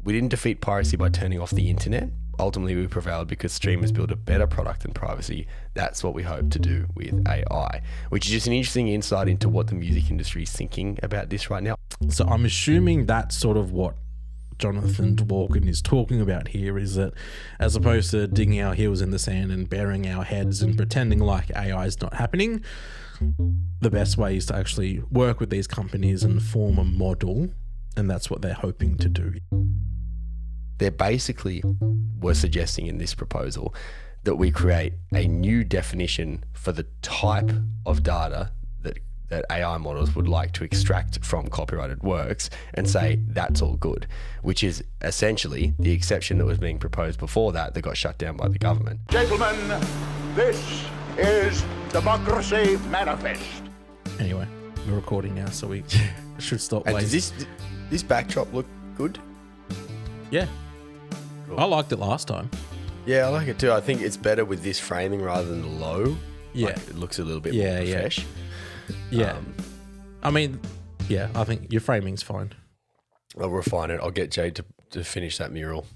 we didn't defeat piracy by turning off the internet. Ultimately, we prevailed because streamers build a better product than privacy. That's what we hope to do with AI, which is just an interesting insight into what the music industry is thinking about this right now. So I'm assuming that's sort of what Jonathan Dworkin is talking about here, is that as opposed to digging our heels in the sand and burying our heads and pretending like AI is not happening, the best way is to actually work with these companies and form a model, and that's what they're hoping to do. They basically were suggesting in this proposal that we create a new definition for the type of data that AI models would like to extract from copyrighted works and say that's all good, which is essentially the exception that was being proposed before that got shut down by the government. Gentlemen, this is Democracy Manifest. Anyway, we're recording now, so we should stop. And does this backdrop look good? Yeah. Cool. I liked it last time. Yeah, I like it too. I think it's better with this framing rather than the low. Yeah. Like, it looks a little bit more fresh. Yeah. I mean, yeah, I think your framing's fine. I'll refine it. I'll get Jade to finish that mural.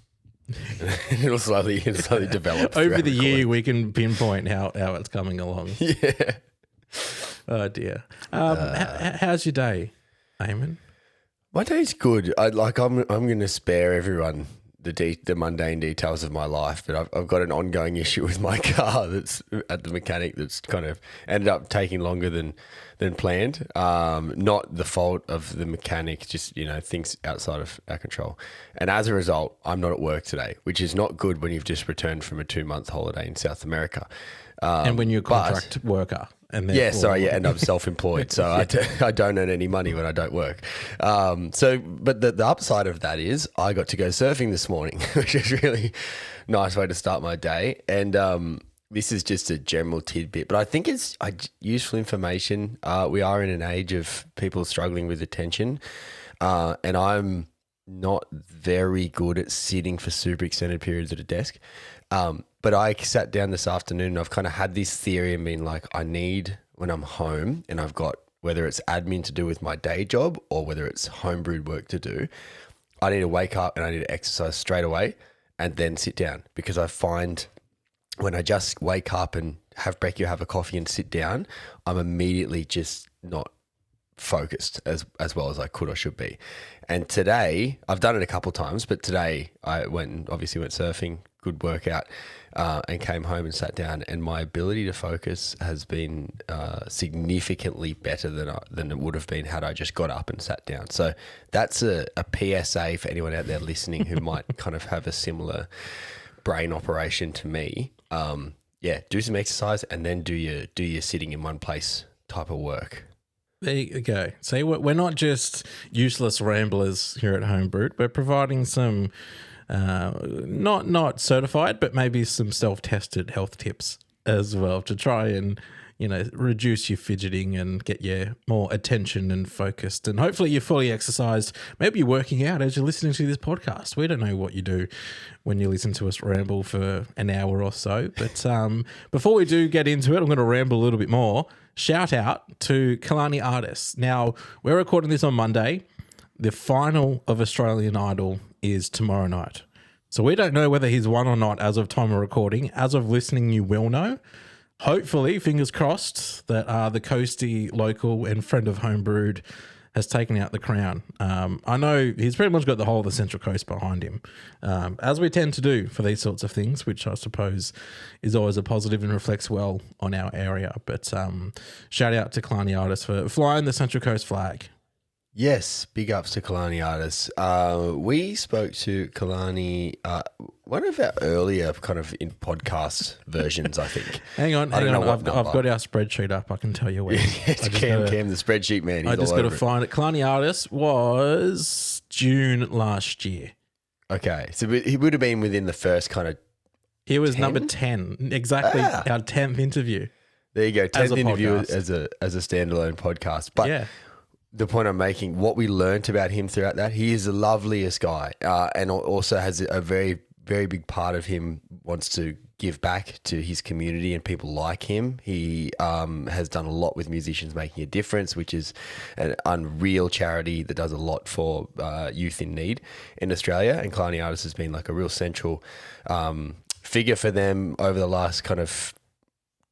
it'll slowly develop. Over the year, we can pinpoint how it's coming along. Yeah. Oh, dear. How's your day, Eamonn? My day's good. I'm going to spare everyone the mundane details of my life, but I've got an ongoing issue with my car that's at the mechanic that's kind of ended up taking longer than planned. Not the fault of the mechanic, just, things outside of our control. And as a result, I'm not at work today, which is not good when you've just returned from a 2-month holiday in South America. And when you're a contract worker. And and I'm self-employed, so I don't earn any money when I don't work. But the upside of that is I got to go surfing this morning, which is really nice way to start my day. And this is just a general tidbit, but I think it's useful information. We are in an age of people struggling with attention, and I'm not very good at sitting for super extended periods at a desk. But I sat down this afternoon and I've kind of had this theory and been like, I need, when I'm home and I've got, whether it's admin to do with my day job or whether it's homebrewed work to do, I need to wake up and I need to exercise straight away and then sit down, because I find when I just wake up and have brekkie, have a coffee and sit down, I'm immediately just not focused as well as I could or should be. And today, I've done it a couple of times, but today I went surfing, good workout, and came home and sat down, and my ability to focus has been significantly better than it would have been had I just got up and sat down. So that's a PSA for anyone out there listening who might kind of have a similar brain operation to me. Do some exercise and then do your sitting in one place type of work. There you go. See, we're not just useless ramblers here at Homebrewed. We're providing some, not certified, but maybe some self-tested health tips as well to try and, reduce your fidgeting and get you more attention and focused. And hopefully you're fully exercised. Maybe you're working out as you're listening to this podcast. We don't know what you do when you listen to us ramble for an hour or so. But before we do get into it, I'm going to ramble a little bit more. Shout out to Kalani Artis. Now, we're recording this on Monday. The final of Australian Idol is tomorrow night. So we don't know whether he's won or not as of time of recording. As of listening, you will know. Hopefully, fingers crossed, that the coasty local and friend of Homebrewed has taken out the crown. I know he's pretty much got the whole of the Central Coast behind him, as we tend to do for these sorts of things, which I suppose is always a positive and reflects well on our area. But shout out to Kalani Artis for flying the Central Coast flag. Yes, big ups to Kalani Artis. We spoke to Kalani, one of our earlier kind of in podcast versions, I think. Hang on. I've got our spreadsheet up. I can tell you where. It's Cam, the spreadsheet man. I just got to find it. Kalani Artis was June last year. Okay, so he would have been within the first kind of. He was 10? number 10, exactly our 10th interview. There you go, 10th interview as a standalone podcast. But yeah. The point I'm making, what we learnt about him throughout that, he is the loveliest guy, and also has a very, very big part of him wants to give back to his community and people like him. He has done a lot with Musicians Making a Difference, which is an unreal charity that does a lot for youth in need in Australia. And Kalani Artis has been like a real central figure for them over the last kind of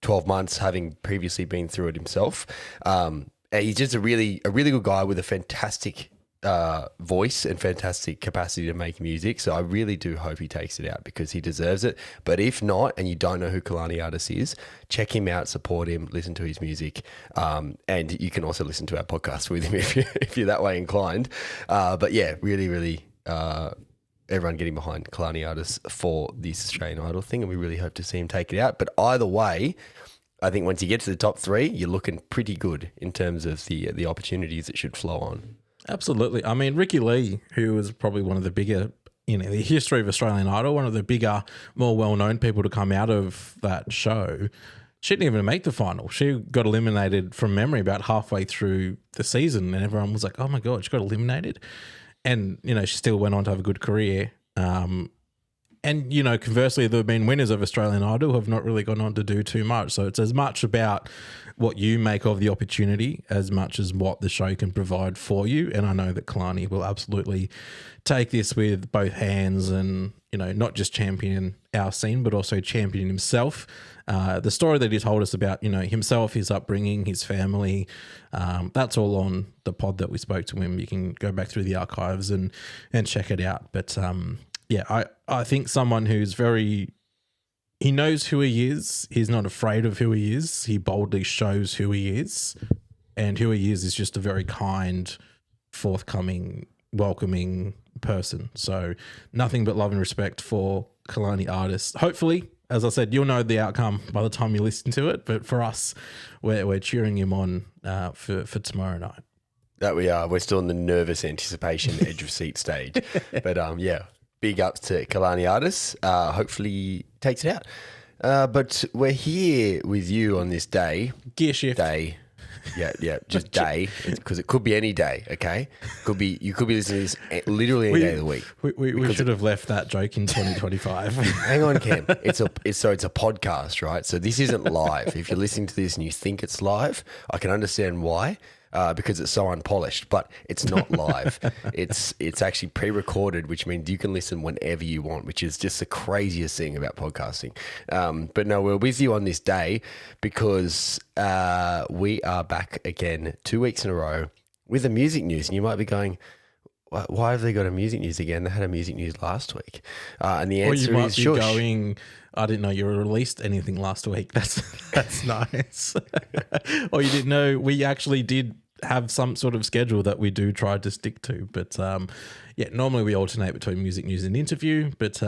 12 months, having previously been through it himself. And he's just a really good guy with a fantastic voice and fantastic capacity to make music. So I really do hope he takes it out because he deserves it. But if not, and you don't know who Kalani Artis is, check him out, support him, listen to his music. And you can also listen to our podcast with him if you're that way inclined. But yeah, really, everyone getting behind Kalani Artis for this Australian Idol thing. And we really hope to see him take it out. But either way, I think once you get to the top 3, you're looking pretty good in terms of the opportunities that should flow on. Absolutely. I mean, Ricky Lee, who was probably one of the bigger, the history of Australian Idol, one of the bigger, more well-known people to come out of that show, she didn't even make the final. She got eliminated from memory about halfway through the season, and everyone was like, oh my God, she got eliminated. And, she still went on to have a good career. And, conversely, there have been winners of Australian Idol who have not really gone on to do too much. So it's as much about what you make of the opportunity as much as what the show can provide for you. And I know that Kalani will absolutely take this with both hands and, not just champion our scene, but also champion himself. The story that he told us about, himself, his upbringing, his family, that's all on the pod that we spoke to him. You can go back through the archives and check it out. But, I think someone who's he knows who he is. He's not afraid of who he is. He boldly shows who he is. And who he is just a very kind, forthcoming, welcoming person. So nothing but love and respect for Kalani Artis. Hopefully, as I said, you'll know the outcome by the time you listen to it. But for us, we're cheering him on for tomorrow night. That we are. We're still in the nervous anticipation edge of seat stage. But big ups to Kalani Artis. Hopefully he takes it out. But we're here with you on this day. Gear shift. Day. Yeah, just day. Because it could be any day, okay? You could be listening to this literally any day of the week. We should have left that joke in 2025. Hang on, Cam. It's a podcast, right? So this isn't live. If you're listening to this and you think it's live, I can understand why. Because it's so unpolished, but it's not live. It's actually pre-recorded, which means you can listen whenever you want, which is just the craziest thing about podcasting. But no, we're with you on this day because we are back again 2 weeks in a row with the music news. And you might be going, why have they got a music news again? They had a music news last week. And the answer is shush. Going, I didn't know you released anything last week. That's nice. Or you didn't know we actually did have some sort of schedule that we do try to stick to. But normally we alternate between music news and interview. But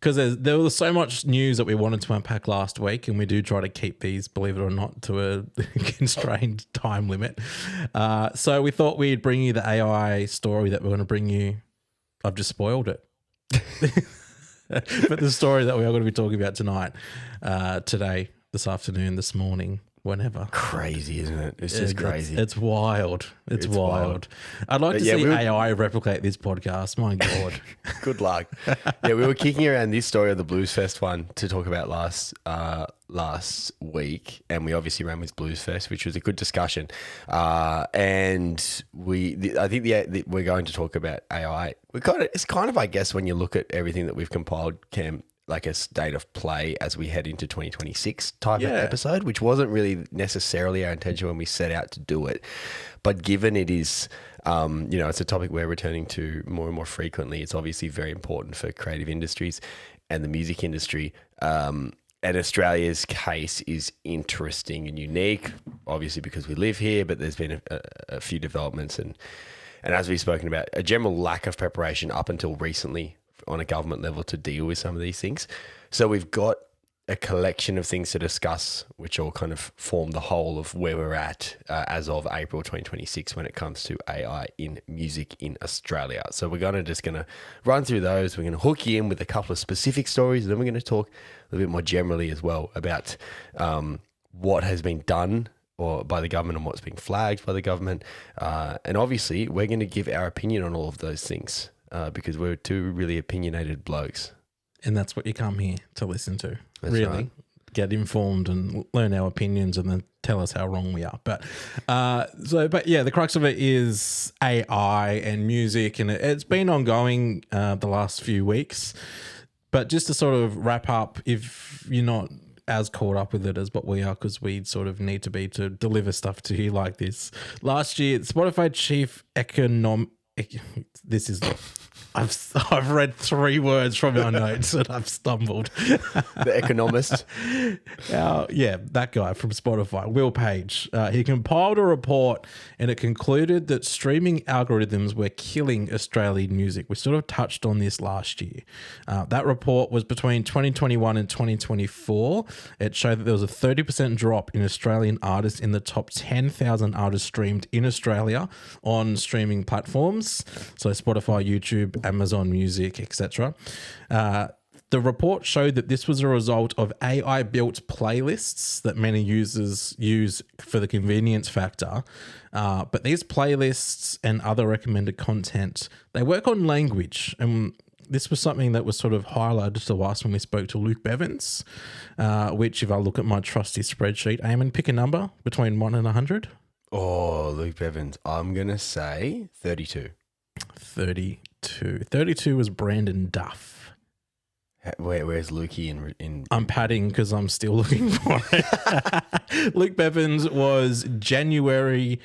because there was so much news that we wanted to unpack last week, and we do try to keep these, believe it or not, to a constrained time limit. So we thought we'd bring you the AI story that we're going to bring you. I've just spoiled it. But the story that we are going to be talking about tonight, today, this afternoon, this morning, whenever. Crazy, isn't it? It's just crazy. It's wild. It's wild. I'd like to see AI replicate this podcast. My God. Good luck. Yeah, we were kicking around this story of the Blues Fest one to talk about last week, and we obviously ran with Blues Fest, which was a good discussion. And I think we're going to talk about AI. It's kind of, I guess, when you look at everything that we've compiled, Cam, like a state of play as we head into 2026 type of episode, which wasn't really necessarily our intention when we set out to do it. But given it is, it's a topic we're returning to more and more frequently, it's obviously very important for creative industries and the music industry. And Australia's case is interesting and unique, obviously because we live here, but there's been a few developments and as we've spoken about, a general lack of preparation up until recently on a government level to deal with some of these things. So we've got a collection of things to discuss, which all kind of form the whole of where we're at as of April 2026 when it comes to AI in music in Australia. So we're going to run through those. We're going to hook you in with a couple of specific stories, and then we're going to talk a little bit more generally as well about what has been done or by the government and what's being flagged by the government. And obviously, we're going to give our opinion on all of those things. Because we're two really opinionated blokes. And that's what you come here to listen to. That's really. right. Get informed and learn our opinions and then tell us how wrong we are. But the crux of it is AI and music, and it's been ongoing the last few weeks. But just to sort of wrap up, if you're not as caught up with it as what we are, because we sort of need to be to deliver stuff to you like this. Last year, Spotify chief this is I've read 3 words from our notes and I've stumbled. The economist. That guy from Spotify, Will Page. He compiled a report and it concluded that streaming algorithms were killing Australian music. We sort of touched on this last year. That report was between 2021 and 2024. It showed that there was a 30% drop in Australian artists in the top 10,000 artists streamed in Australia on streaming platforms. So Spotify, YouTube, Amazon Music, etc. The report showed that this was a result of AI-built playlists that many users use for the convenience factor. But these playlists and other recommended content, they work on language. And this was something that was sort of highlighted to us when we spoke to Luke Bevins, which if I look at my trusty spreadsheet, Eamon, pick a number between 1 and 100. Oh, Luke Bevins. I'm going to say 32. 32. 32 was Brandon Duff. Where's Lukey in? I'm padding because I'm still looking for it. Luke Bevins was January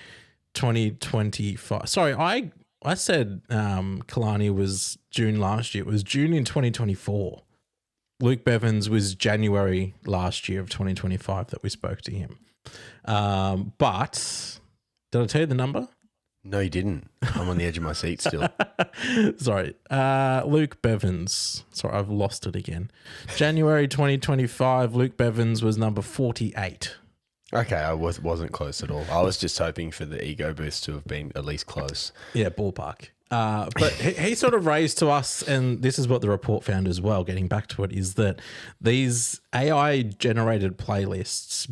2025. Sorry, I said Kalani was June last year. It was June in 2024. Luke Bevins was January last year of 2025 that we spoke to him. But did I tell you the number? No, you didn't. I'm on the edge of my seat still. Sorry. Luke Bevins. Sorry, I've lost it again. January 2025, Luke Bevins was number 48. Okay, I wasn't close at all. I was just hoping for the ego boost to have been at least close. Yeah, ballpark. But he sort of raised to us, and this is what the report found as well, getting back to it, is that these AI-generated playlists,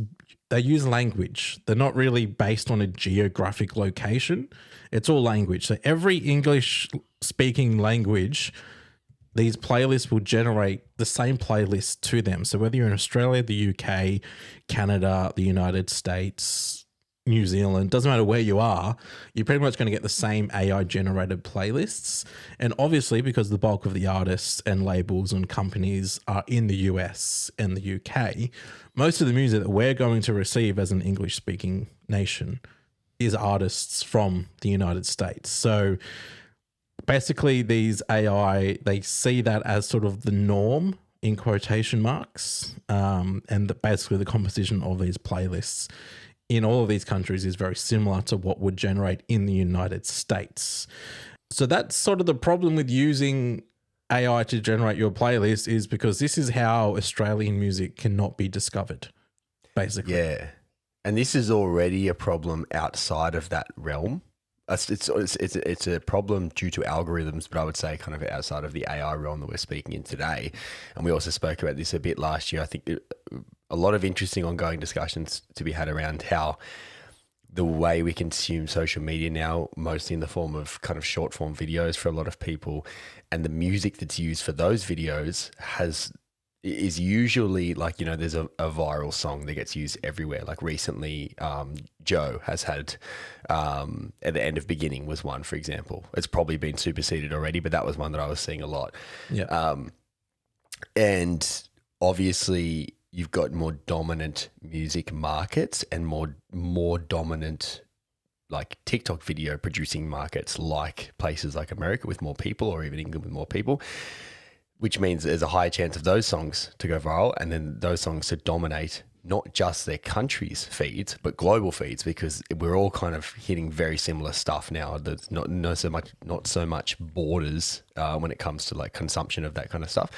they use language. They're not really based on a geographic location. It's all language. So every English-speaking language, these playlists will generate the same playlist to them. So whether you're in Australia, the UK, Canada, the United States, New Zealand, doesn't matter where you are, you're pretty much going to get the same AI-generated playlists. And obviously, because the bulk of the artists and labels and companies are in the US and the UK, most of the music that we're going to receive as an English-speaking nation is artists from the United States. So basically, these AI, they see that as sort of the norm in quotation marks, and basically the composition of these playlists in all of these countries is very similar to what would generate in the United States. So that's sort of the problem with using AI to generate your playlist, is because this is how Australian music cannot be discovered, basically. Yeah. And this is already a problem outside of that realm. It's a problem due to algorithms, but I would say kind of outside of the AI realm that we're speaking in today. And we also spoke about this a bit last year. I think a lot of interesting ongoing discussions to be had around how the way we consume social media now, mostly in the form of kind of short form videos for a lot of people, and the music that's used for those videos is usually like, you know, there's a viral song that gets used everywhere. Like recently, Joe has had, at the end of Beginning was one, for example. It's probably been superseded already, but that was one that I was seeing a lot. Yeah. And obviously you've got more dominant music markets and more dominant like TikTok video producing markets, like places like America with more people, or even England with more people, which means there's a higher chance of those songs to go viral, and then those songs to dominate not just their country's feeds, but global feeds, because we're all kind of hitting very similar stuff now. There's not so much borders when it comes to like consumption of that kind of stuff.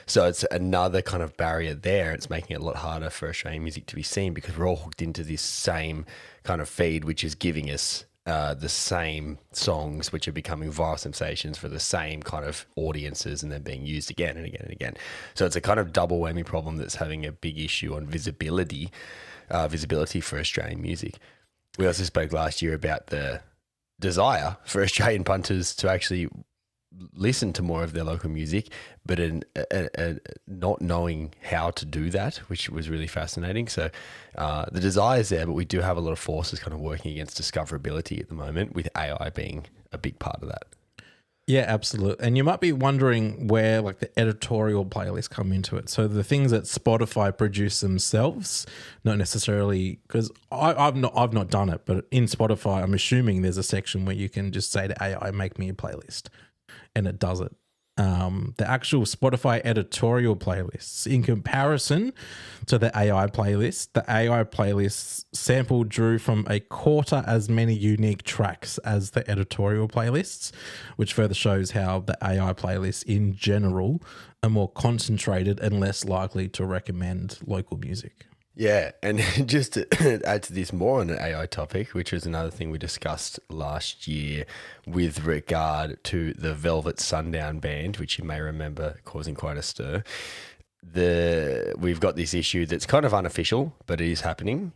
So it's another kind of barrier there. It's making it a lot harder for Australian music to be seen, because we're all hooked into this same kind of feed, which is giving us the same songs, which are becoming viral sensations for the same kind of audiences, and then being used again and again and again. So it's a kind of double whammy problem that's having a big issue on visibility for Australian music. We also spoke last year about the desire for Australian punters to actually listen to more of their local music, but not knowing how to do that, which was really fascinating. So the desire is there, but we do have a lot of forces kind of working against discoverability at the moment, with AI being a big part of that. Yeah, absolutely. And you might be wondering where like the editorial playlists come into it. So the things that Spotify produce themselves, not necessarily, because I've not done it, but in Spotify, I'm assuming there's a section where you can just say to AI, make me a playlist, and it does it. The actual Spotify editorial playlists, in comparison to the AI playlists, the AI playlists sample drew from a quarter as many unique tracks as the editorial playlists, which further shows how the AI playlists in general are more concentrated and less likely to recommend local music. Yeah, and just to add to this more on an AI topic, which was another thing we discussed last year with regard to the Velvet Sundown Band, which you may remember causing quite a stir. We've got this issue that's kind of unofficial, but it is happening,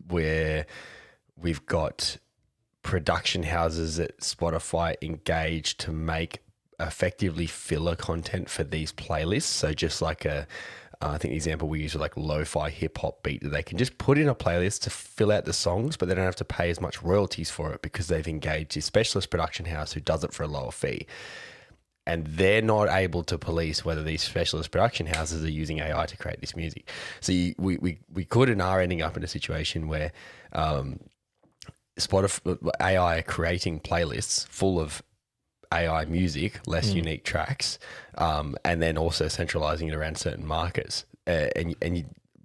where we've got production houses at Spotify engaged to make effectively filler content for these playlists. So just like I think the example we use is like lo-fi hip hop beat that they can just put in a playlist to fill out the songs, but they don't have to pay as much royalties for it because they've engaged a specialist production house who does it for a lower fee. And they're not able to police whether these specialist production houses are using AI to create this music. So we could and are ending up in a situation where Spotify AI are creating playlists full of AI music, less unique tracks, and then also centralizing it around certain markets.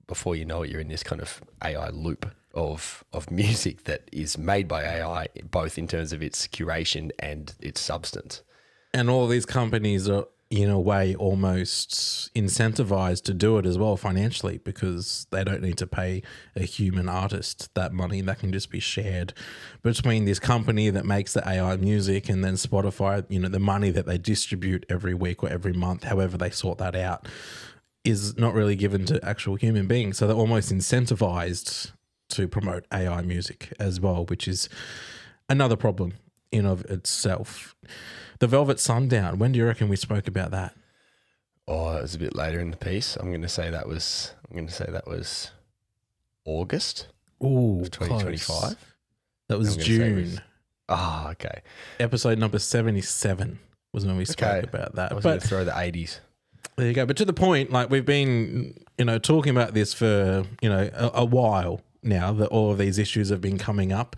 Before you know it, you're in this kind of AI loop of music that is made by AI, both in terms of its curation and its substance. And all these companies are, in a way, almost incentivized to do it as well financially, because they don't need to pay a human artist that money. That can just be shared between this company that makes the AI music and then Spotify. The money that they distribute every week or every month, however they sort that out, is not really given to actual human beings. So they're almost incentivized to promote AI music as well, which is another problem in of itself. The Velvet Sundown, when do you reckon we spoke about that? Oh, it was a bit later in the piece. I'm going to say that was August of 2025. That was June. Okay. Episode number 77 was when we spoke about that. I was going to throw the 80s. There you go. But to the point, like we've been, talking about this for, a while now, that all of these issues have been coming up.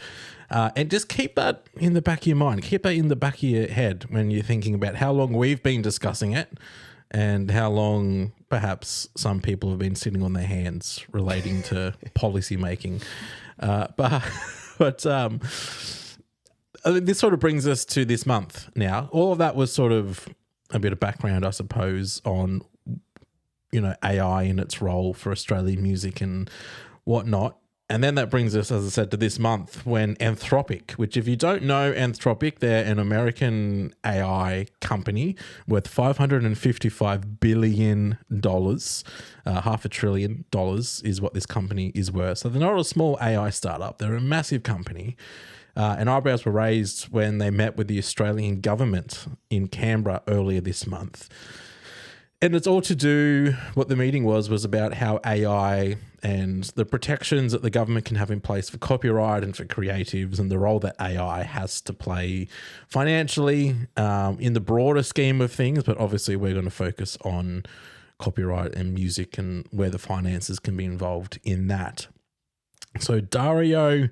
And just keep that in the back of your mind. Keep that in the back of your head when you're thinking about how long we've been discussing it and how long perhaps some people have been sitting on their hands relating to policy making. But this sort of brings us to this month now. All of that was sort of a bit of background, I suppose, on, AI and its role for Australian music and whatnot. And then that brings us, as I said, to this month when Anthropic, which if you don't know Anthropic, they're an American AI company worth $555 billion, $500 billion is what this company is worth. So they're not a small AI startup. They're a massive company. And eyebrows were raised when they met with the Australian government in Canberra earlier this month. And it's all to do, what the meeting was about how AI and the protections that the government can have in place for copyright and for creatives, and the role that AI has to play financially in the broader scheme of things. But obviously we're going to focus on copyright and music and where the finances can be involved in that. So Dario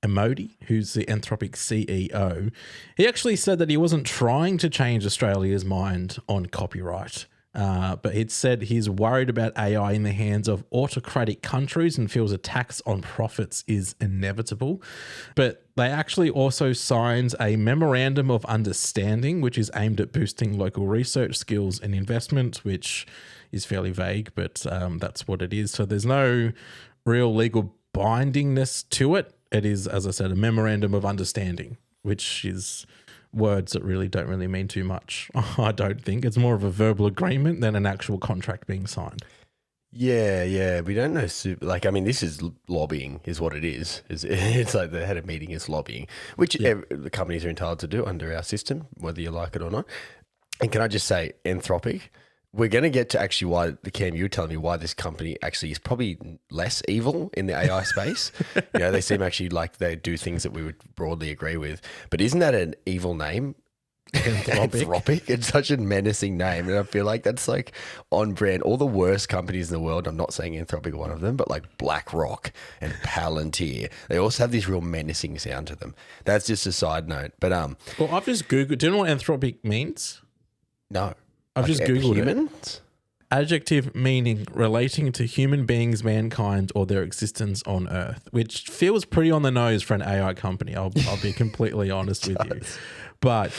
Amodei, who's the Anthropic CEO, he actually said that he wasn't trying to change Australia's mind on copyright. But he'd said he's worried about AI in the hands of autocratic countries and feels a tax on profits is inevitable. But they actually also signed a memorandum of understanding, which is aimed at boosting local research skills and investment, which is fairly vague, but that's what it is. So there's no real legal bindingness to it. It is, as I said, a memorandum of understanding, which is words that really don't really mean too much. I don't think it's more of a verbal agreement than an actual contract being signed. Yeah. We don't know. Like, I mean, this is lobbying, is what it is. It's like the head of meeting is lobbying, which the companies are entitled to do under our system, whether you like it or not. And can I just say, Anthropic, we're going to get to actually why Cam, you were telling me why this company actually is probably less evil in the AI space. They seem actually like they do things that we would broadly agree with. But isn't that an evil name? Anthropic. It's such a menacing name, and I feel like that's like on brand. All the worst companies in the world, I'm not saying Anthropic are one of them, but like BlackRock and Palantir, they also have this real menacing sound to them. That's just a side note. But well, I've just Googled. Do you know what Anthropic means? No. I've just Googled humans? it. Adjective meaning relating to human beings, mankind, or their existence on Earth, which feels pretty on the nose for an AI company. I'll be completely honest with you. But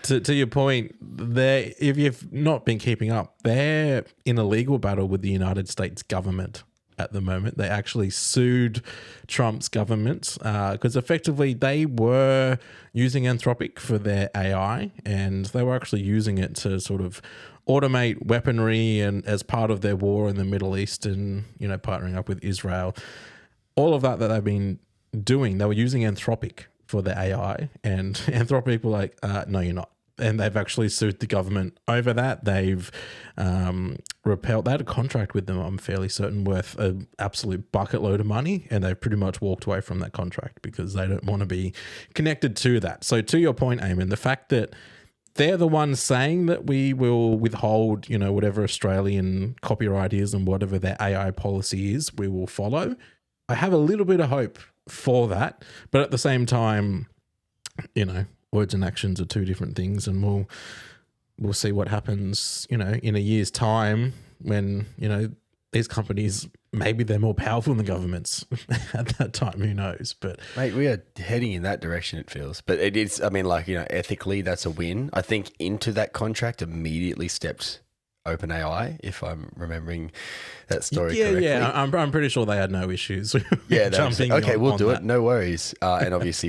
to your point, if you've not been keeping up, they're in a legal battle with the United States government at the moment. They actually sued Trump's government because effectively they were using Anthropic for their AI, and they were actually using it to sort of automate weaponry and as part of their war in the Middle East, and partnering up with Israel. All of that they've been doing, they were using Anthropic for the AI, and Anthropic were like, no, you're not. And they've actually sued the government over that. They've repelled. They had a contract with them, I'm fairly certain, worth an absolute bucket load of money, and they've pretty much walked away from that contract because they don't want to be connected to that. So to your point, Eamon, the fact that they're the ones saying that we will withhold, whatever Australian copyright is and whatever their AI policy is, we will follow. I have a little bit of hope for that, but at the same time, words and actions are two different things, and we'll see what happens, in a year's time when, these companies, maybe they're more powerful than the governments at that time, who knows? But mate, we are heading in that direction, it feels. But it is, I mean, like, ethically, that's a win. I think into that contract immediately stepped OpenAI, if I'm remembering that story correctly. Yeah, I'm pretty sure they had no issues. Yeah, jumping okay, we'll do that. it. No worries. And obviously,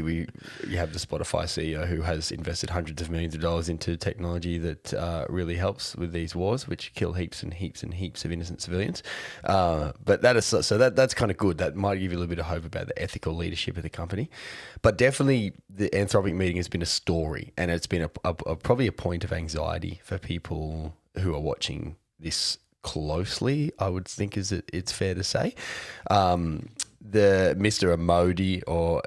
you have the Spotify CEO who has invested hundreds of millions of dollars into technology that really helps with these wars, which kill heaps and heaps and heaps of innocent civilians. But that's kind of good. That might give you a little bit of hope about the ethical leadership of the company. But definitely, the Anthropic meeting has been a story, and it's been probably a point of anxiety for people who are watching this closely, I would think it's fair to say. The Mr. Emodi, or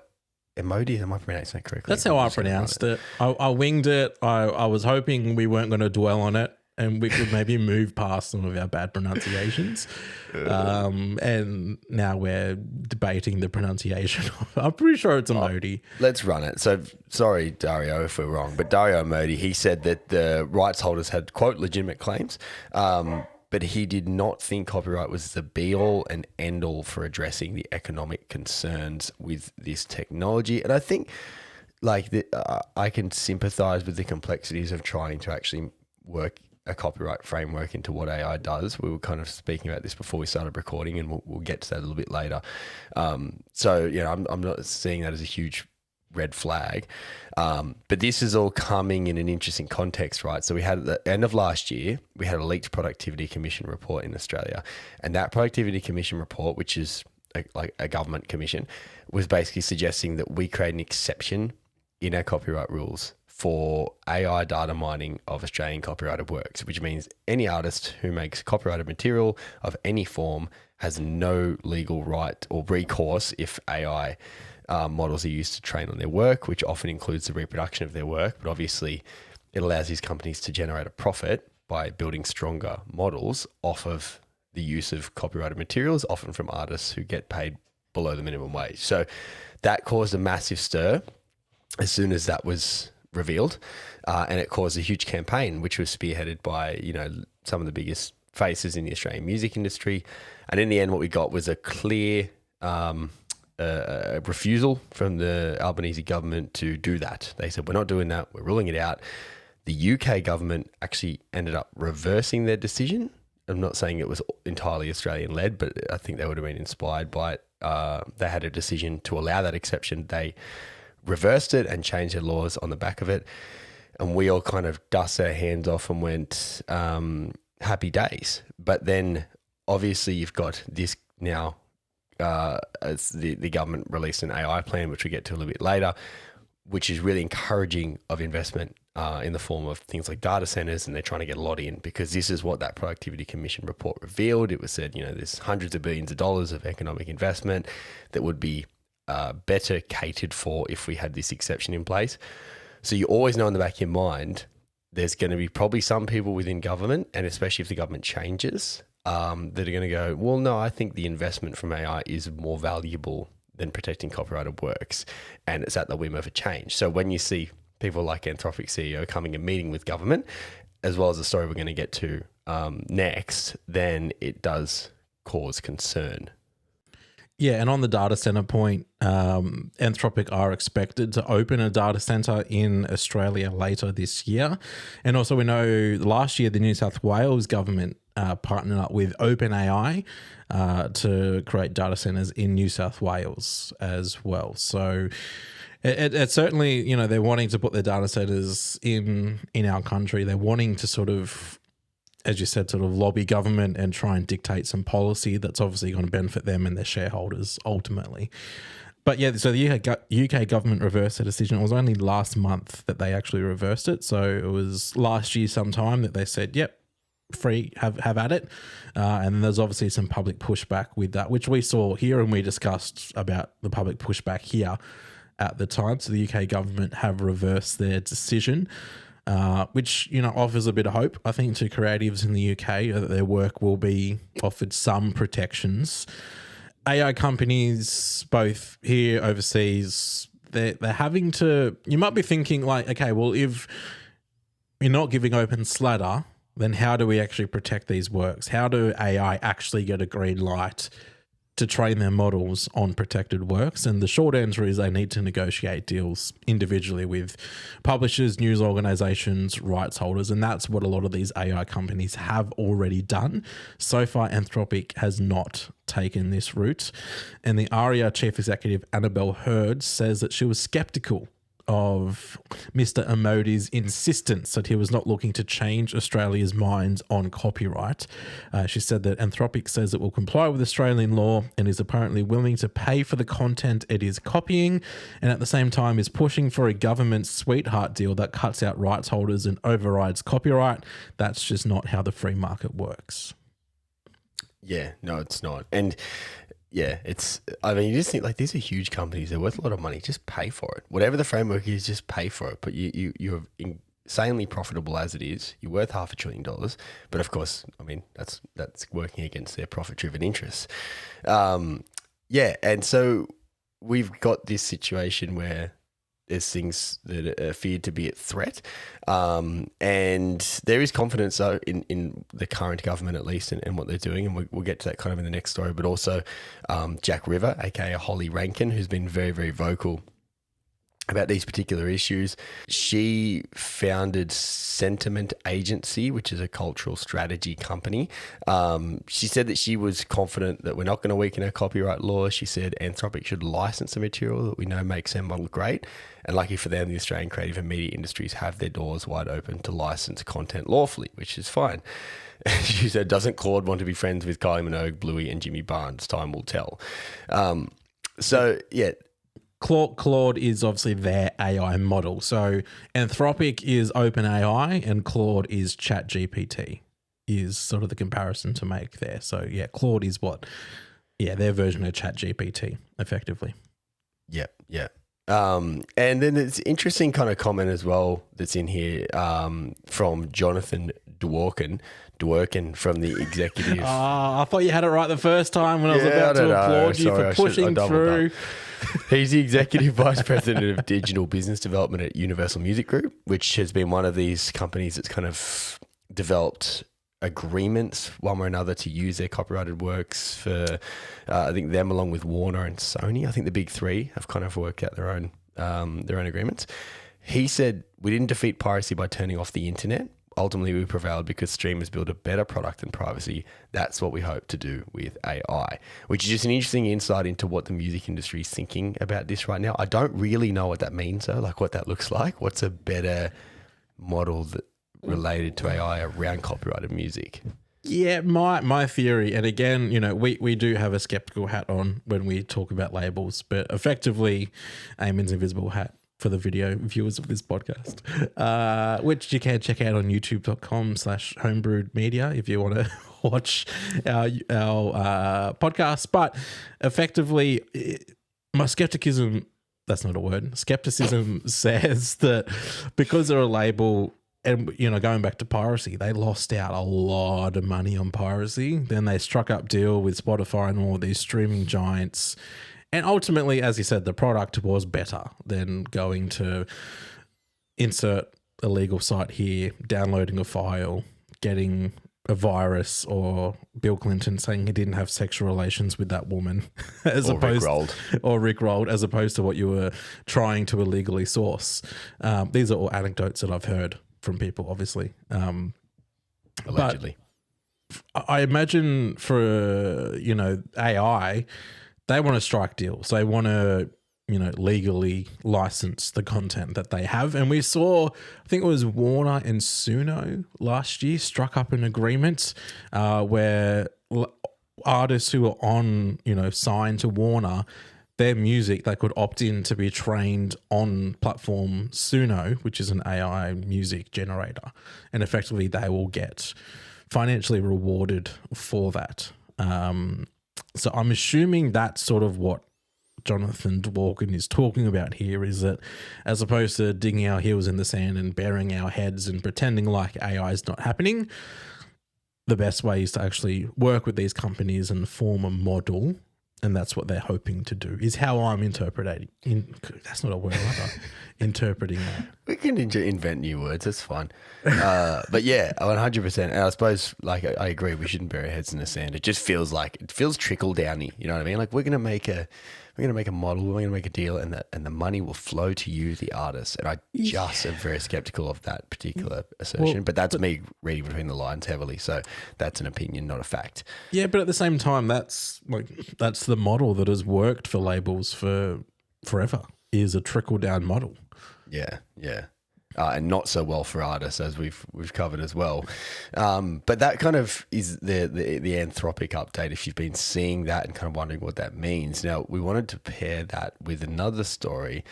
Emodi, am I pronouncing that correctly? That's how I pronounced it. I winged it. I was hoping we weren't going to dwell on it, and we could maybe move past some of our bad pronunciations. And now we're debating the pronunciation. I'm pretty sure it's Emodi. Let's run it. So, sorry, Dario, if we're wrong, but Dario Emodi, he said that the rights holders had, quote, legitimate claims, but he did not think copyright was the be-all and end-all for addressing the economic concerns with this technology. And I think, like, I can sympathize with the complexities of trying to actually work a copyright framework into what AI does. We were kind of speaking about this before we started recording, and we'll get to that a little bit later. So, I'm not seeing that as a huge red flag. But this is all coming in an interesting context, right? So we had at the end of last year, we had a leaked Productivity Commission report in Australia. And that Productivity Commission report, which is like a government commission, was basically suggesting that we create an exception in our copyright rules for AI data mining of Australian copyrighted works, which means any artist who makes copyrighted material of any form has no legal right or recourse if AI models are used to train on their work, which often includes the reproduction of their work. But obviously, it allows these companies to generate a profit by building stronger models off of the use of copyrighted materials, often from artists who get paid below the minimum wage. So that caused a massive stir as soon as that was revealed, and it caused a huge campaign, which was spearheaded by some of the biggest faces in the Australian music industry. And in the end, what we got was a clear refusal from the Albanese government to do that. They said, we're not doing that, we're ruling it out. The UK government actually ended up reversing their decision. I'm not saying it was entirely Australian led, but I think they would have been inspired by it. They had a decision to allow that exception. They reversed it and changed their laws on the back of it. And we all kind of dusted our hands off and went, happy days. But then obviously you've got this now, as the government released an AI plan, which we get to a little bit later, which is really encouraging of investment in the form of things like data centers, and they're trying to get a lot in, because this is what that Productivity Commission report revealed. It was said, there's hundreds of billions of dollars of economic investment that would be better catered for if we had this exception in place. So you always know in the back of your mind, there's going to be probably some people within government, and especially if the government changes, that are going to go, well, no, I think the investment from AI is more valuable than protecting copyrighted works, and it's at the whim of a change. So when you see people like Anthropic CEO coming and meeting with government, as well as the story we're going to get to next, then it does cause concern. Yeah, and on the data center point, Anthropic are expected to open a data center in Australia later this year. And also we know last year the New South Wales government partnered up with OpenAI to create data centers in New South Wales as well. So it certainly, they're wanting to put their data centers in our country. They're wanting to sort of, as you said, sort of lobby government and try and dictate some policy that's obviously going to benefit them and their shareholders ultimately. But yeah, so the UK government reversed the decision. It was only last month that they actually reversed it. So it was last year sometime that they said, yep, free, have at it. And there's obviously some public pushback with that, which we saw here, and we discussed about the public pushback here at the time. So the UK government have reversed their decision, which, offers a bit of hope, I think, to creatives in the UK, that their work will be offered some protections. AI companies, both here, overseas, they're having to, you might be thinking like, okay, well, if you're not giving open sladder, then how do we actually protect these works? How do AI actually get a green light to train their models on protected works? And the short answer is they need to negotiate deals individually with publishers, news organizations, rights holders, and that's what a lot of these AI companies have already done. So far, Anthropic has not taken this route. And the ARIA chief executive, Annabelle Hurd, says that she was skeptical of Mr. Amodi's insistence that he was not looking to change Australia's minds on copyright. She said that Anthropic says it will comply with Australian law and is apparently willing to pay for the content it is copying, and at the same time is pushing for a government sweetheart deal that cuts out rights holders and overrides copyright. That's just not how the free market works. Yeah, no, it's not. And yeah, you just think like these are huge companies. They're worth a lot of money. Just pay for it. Whatever the framework is, just pay for it. But you're insanely profitable as it is. You're worth $500 billion. But of course, that's working against their profit-driven interests. Yeah, and so we've got this situation where there's things that are feared to be a threat. And there is confidence, though, in the current government, at least, and what they're doing. And we'll get to that kind of in the next story. But also Jack River, aka Holly Rankin, who's been very, very vocal about these particular issues. She founded Sentiment Agency, which is a cultural strategy company. She said that she was confident that we're not going to weaken our copyright law. She said Anthropic should license the material that we know makes their model great. And lucky for them, the Australian creative and media industries have their doors wide open to license content lawfully, which is fine. She said, doesn't Claude want to be friends with Kylie Minogue, Bluey and Jimmy Barnes? Time will tell. So, yeah. Claude is obviously their AI model. So Anthropic is OpenAI and Claude is ChatGPT, is sort of the comparison to make there. So yeah, Claude is their version of ChatGPT effectively. Yeah. And then it's interesting kind of comment as well that's in here from Jonathan Dworkin from the executive. I thought you had it right the first time when I was about to applaud you for pushing through. He's the Executive Vice President of Digital Business Development at Universal Music Group, which has been one of these companies that's kind of developed agreements one way or another to use their copyrighted works for, I think them along with Warner and Sony. I think the big three have kind of worked out their own agreements. He said, we didn't defeat piracy by turning off the internet. Ultimately, we prevailed because streamers build a better product than privacy. That's what we hope to do with AI, which is just an interesting insight into what the music industry is thinking about this right now. I don't really know what that means, though, like what that looks like. What's a better model that related to AI around copyrighted music? Yeah, my theory, and again, you know, we do have a skeptical hat on when we talk about labels, but effectively, Eamonn's invisible hat for the video viewers of this podcast, which you can check out on youtube.com/homebrewed media if you want to watch our podcast. But effectively, my skepticism, that's not a word, skepticism says that because they're a label, and, you know, going back to piracy, they lost out a lot of money on piracy. Then they struck up deal with Spotify and all these streaming giants. And ultimately, as you said, the product was better than going to insert a legal site here, downloading a file, getting a virus, or Bill Clinton saying he didn't have sexual relations with that woman, as opposed Rickrolled, as opposed to what you were trying to illegally source. These are all anecdotes that I've heard from people, obviously. Allegedly. I imagine for, you know, AI, they want to strike deals. They want to, you know, legally license the content that they have. And we saw, I think it was Warner and Suno last year struck up an agreement where artists who are on, you know, signed to Warner, their music, they could opt in to be trained on platform Suno, which is an AI music generator. And effectively, they will get financially rewarded for that. So I'm assuming that's sort of what Jonathan Dworkin is talking about here, is that as opposed to digging our heels in the sand and burying our heads and pretending like AI is not happening, the best way is to actually work with these companies and form a model. And that's what they're hoping to do, is how I'm interpreting. That's not a word either. Interpreting that. We can invent new words. That's fine. But yeah, 100%. And I suppose, like, I agree. We shouldn't bury our heads in the sand. It just feels trickle downy. You know what I mean? Like, we're gonna make a model. We're gonna make a deal, and the money will flow to you, the artist. And I just am very skeptical of that particular assertion. But that's me reading between the lines heavily. So that's an opinion, not a fact. Yeah, but at the same time, that's the model that has worked for labels for forever, is a trickle down model. Yeah. And not so well for artists, as we've covered as well. But that kind of is the Anthropic update, if you've been seeing that and kind of wondering what that means. Now, we wanted to pair that with another story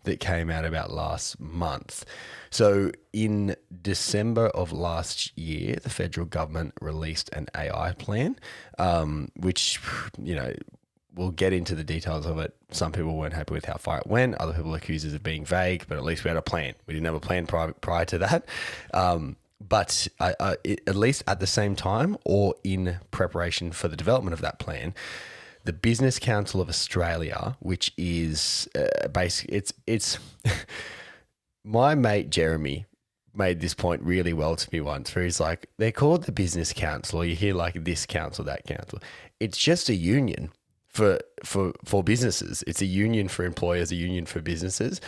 that came out about last month. So in December of last year, the federal government released an AI plan, which, you know, we'll get into the details of it. Some people weren't happy with how far it went. Other people accused it of being vague, but at least we had a plan. We didn't have a plan prior to that. But at least at the same time, or in preparation for the development of that plan, the Business Council of Australia, which is basically, it's my mate Jeremy made this point really well to me once, where he's like, they're called the Business Council, or you hear like this council, that council. It's just a union for businesses. It's a union for employers, a union for businesses,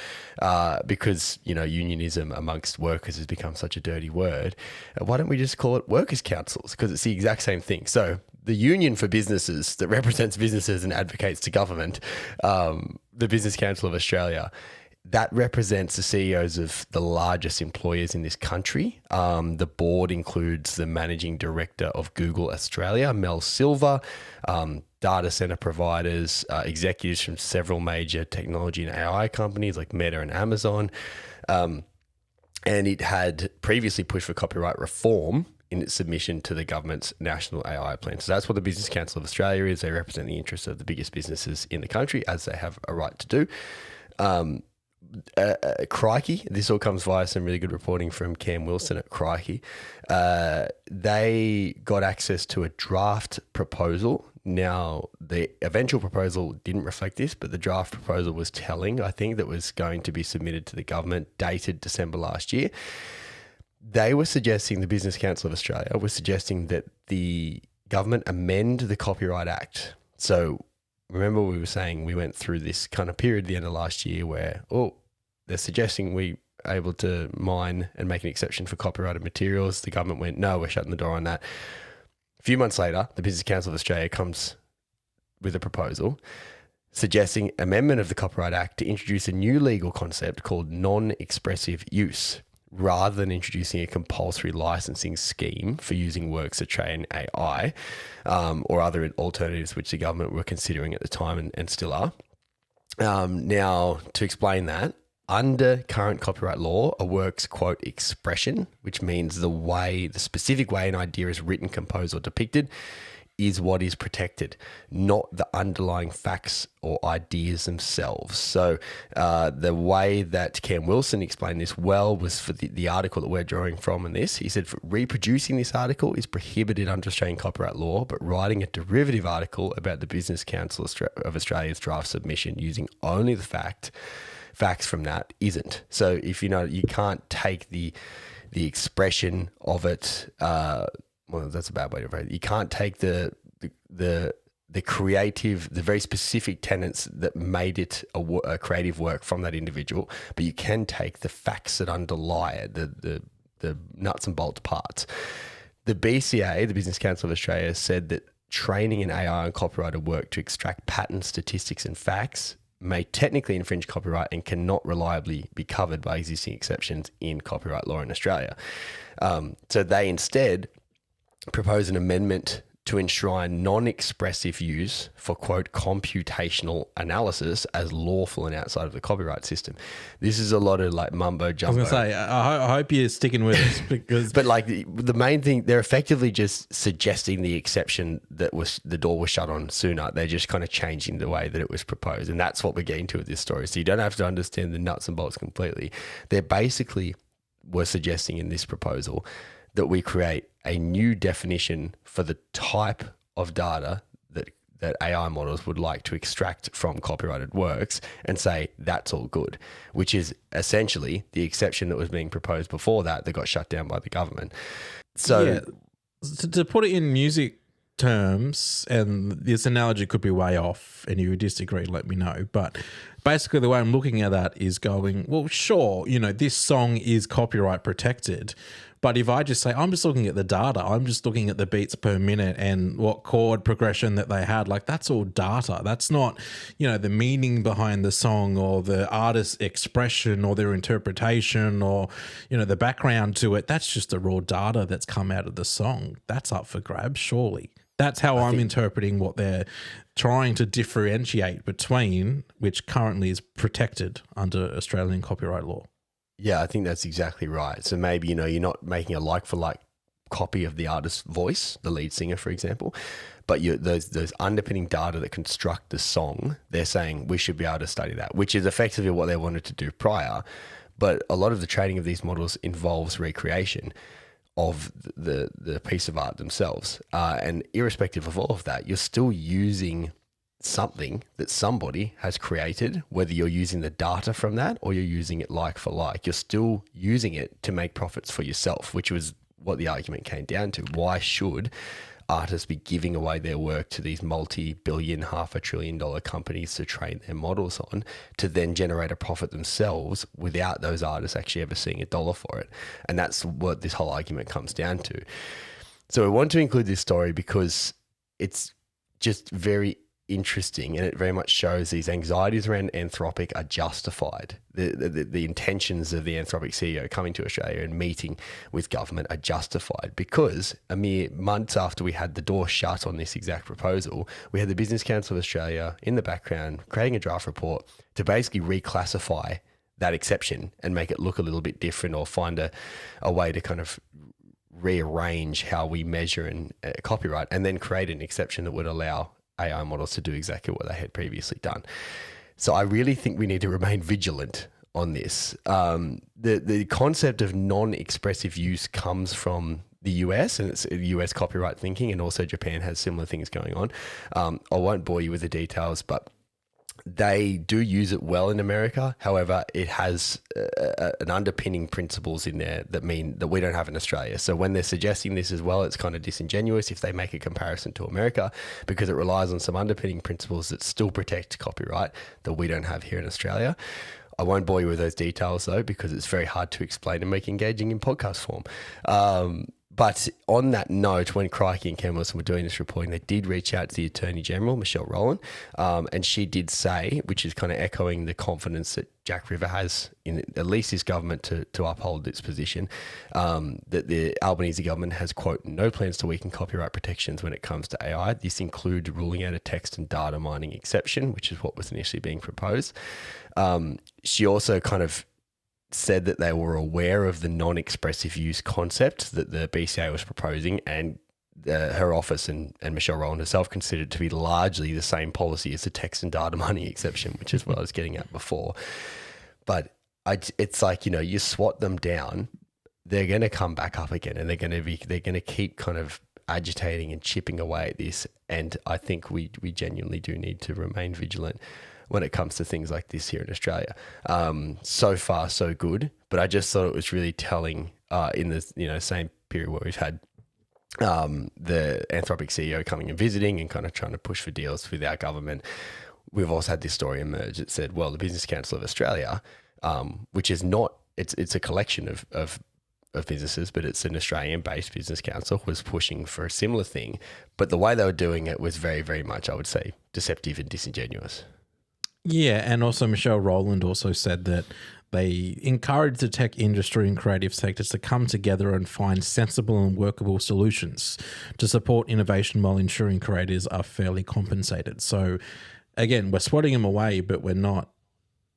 because, you know, unionism amongst workers has become such a dirty word. Why don't we just call it workers' councils? Because it's the exact same thing. So the union for businesses that represents businesses and advocates to government, the Business Council of Australia, that represents the CEOs of the largest employers in this country. The board includes the managing director of Google Australia, Mel Silver, data center providers, executives from several major technology and AI companies like Meta and Amazon. And it had previously pushed for copyright reform in its submission to the government's national AI plan. So that's what the Business Council of Australia is. They represent the interests of the biggest businesses in the country, as they have a right to do. Crikey, this all comes via some really good reporting from Cam Wilson at Crikey. They got access to a draft proposal. Now, the eventual proposal didn't reflect this, but the draft proposal was telling, I think, that was going to be submitted to the government, dated December last year. They were suggesting, the Business Council of Australia was suggesting that the government amend the Copyright Act. So remember, we were saying we went through this kind of period at the end of last year where, they're suggesting we are able to mine and make an exception for copyrighted materials. The government went, no, we're shutting the door on that. A few months later, the Business Council of Australia comes with a proposal suggesting amendment of the Copyright Act to introduce a new legal concept called non-expressive use, rather than introducing a compulsory licensing scheme for using works to train AI or other alternatives which the government were considering at the time and still are. Now, to explain that, under current copyright law, a work's, quote, expression, which means the specific way an idea is written, composed, or depicted, is what is protected, not the underlying facts or ideas themselves. So the way that Cam Wilson explained this well was for the article that we're drawing from in this. He said, reproducing this article is prohibited under Australian copyright law, but writing a derivative article about the Business Council of Australia's draft submission using only the facts from that isn't. So if you know, you can't take the expression of it, well, that's a bad way to phrase it. You can't take the creative, the very specific tenets that made it a creative work from that individual, but you can take the facts that underlie it, the nuts and bolts parts. The BCA, the Business Council of Australia, said that training an AI on copyrighted work to extract patterns, statistics, and facts may technically infringe copyright and cannot reliably be covered by existing exceptions in copyright law in Australia. So they instead propose an amendment to enshrine non-expressive use for, quote, computational analysis as lawful and outside of the copyright system. This is a lot of like mumbo jumbo. I was going to say, I hope you're sticking with us because... But like the main thing, they're effectively just suggesting the exception that the door was shut on sooner. They're just kind of changing the way that it was proposed. And that's what we're getting to with this story. So you don't have to understand the nuts and bolts completely. They're basically were suggesting in this proposal that we create a new definition for the type of data that AI models would like to extract from copyrighted works and say that's all good, which is essentially the exception that was being proposed before that got shut down by the government. So yeah. To put it in music terms, and this analogy could be way off and you would disagree, let me know, but basically the way I'm looking at that is going, well, sure, this song is copyright protected, but if I just say, I'm just looking at the data, I'm just looking at the beats per minute and what chord progression that they had, like that's all data. That's not, the meaning behind the song or the artist's expression or their interpretation or, the background to it. That's just the raw data that's come out of the song. That's up for grabs, surely. That's how I'm interpreting what they're trying to differentiate between, which currently is protected under Australian copyright law. Yeah, I think that's exactly right. So maybe, you're not making a like-for-like copy of the artist's voice, the lead singer, for example, but those underpinning data that construct the song, they're saying we should be able to study that, which is effectively what they wanted to do prior. But a lot of the training of these models involves recreation of the piece of art themselves. And irrespective of all of that, you're still using something that somebody has created, whether you're using the data from that or you're using it like for like. You're still using it to make profits for yourself, which was what the argument came down to. Why should artists be giving away their work to these multi-billion, $500 billion companies to train their models on to then generate a profit themselves without those artists actually ever seeing $1 for it? And that's what this whole argument comes down to. So we want to include this story because it's just very interesting, and it very much shows these anxieties around Anthropic are justified. The intentions of the Anthropic CEO coming to Australia and meeting with government are justified because a mere months after we had the door shut on this exact proposal, we had the Business Council of Australia in the background creating a draft report to basically reclassify that exception and make it look a little bit different or find a way to kind of rearrange how we measure and copyright and then create an exception that would allow AI models to do exactly what they had previously done. So I really think we need to remain vigilant on this. The concept of non-expressive use comes from the US, and it's US copyright thinking, and also Japan has similar things going on. I won't bore you with the details, but they do use it well in America. However, it has an underpinning principles in there that mean that we don't have in Australia. So when they're suggesting this as well, it's kind of disingenuous if they make a comparison to America because it relies on some underpinning principles that still protect copyright that we don't have here in Australia. I won't bore you with those details though, because it's very hard to explain and make engaging in podcast form. But on that note, when Crikey and Ken Wilson were doing this reporting, they did reach out to the Attorney General, Michelle Rowland, and she did say, which is kind of echoing the confidence that Jack River has in at least his government to uphold its position, that the Albanese government has, quote, no plans to weaken copyright protections when it comes to AI. This includes ruling out a text and data mining exception, which is what was initially being proposed. She also kind of said that they were aware of the non-expressive use concept that the BCA was proposing, and her office and Michelle Rowland herself considered to be largely the same policy as the text and data mining exception, which is what I was getting at before. But it's like, you know, you swat them down, they're going to come back up again, and they're going to keep kind of agitating and chipping away at this. And I think we genuinely do need to remain vigilant when it comes to things like this here in Australia. So far, so good. But I just thought it was really telling in the same period where we've had the Anthropic CEO coming and visiting and kind of trying to push for deals with our government. We've also had this story emerge that said, well, the Business Council of Australia, which is not, it's a collection of businesses, but it's an Australian-based business council, was pushing for a similar thing. But the way they were doing it was very, very much, I would say, deceptive and disingenuous. Yeah, and also Michelle Rowland also said that they encourage the tech industry and creative sectors to come together and find sensible and workable solutions to support innovation while ensuring creators are fairly compensated. So again, we're swatting them away, but we're not,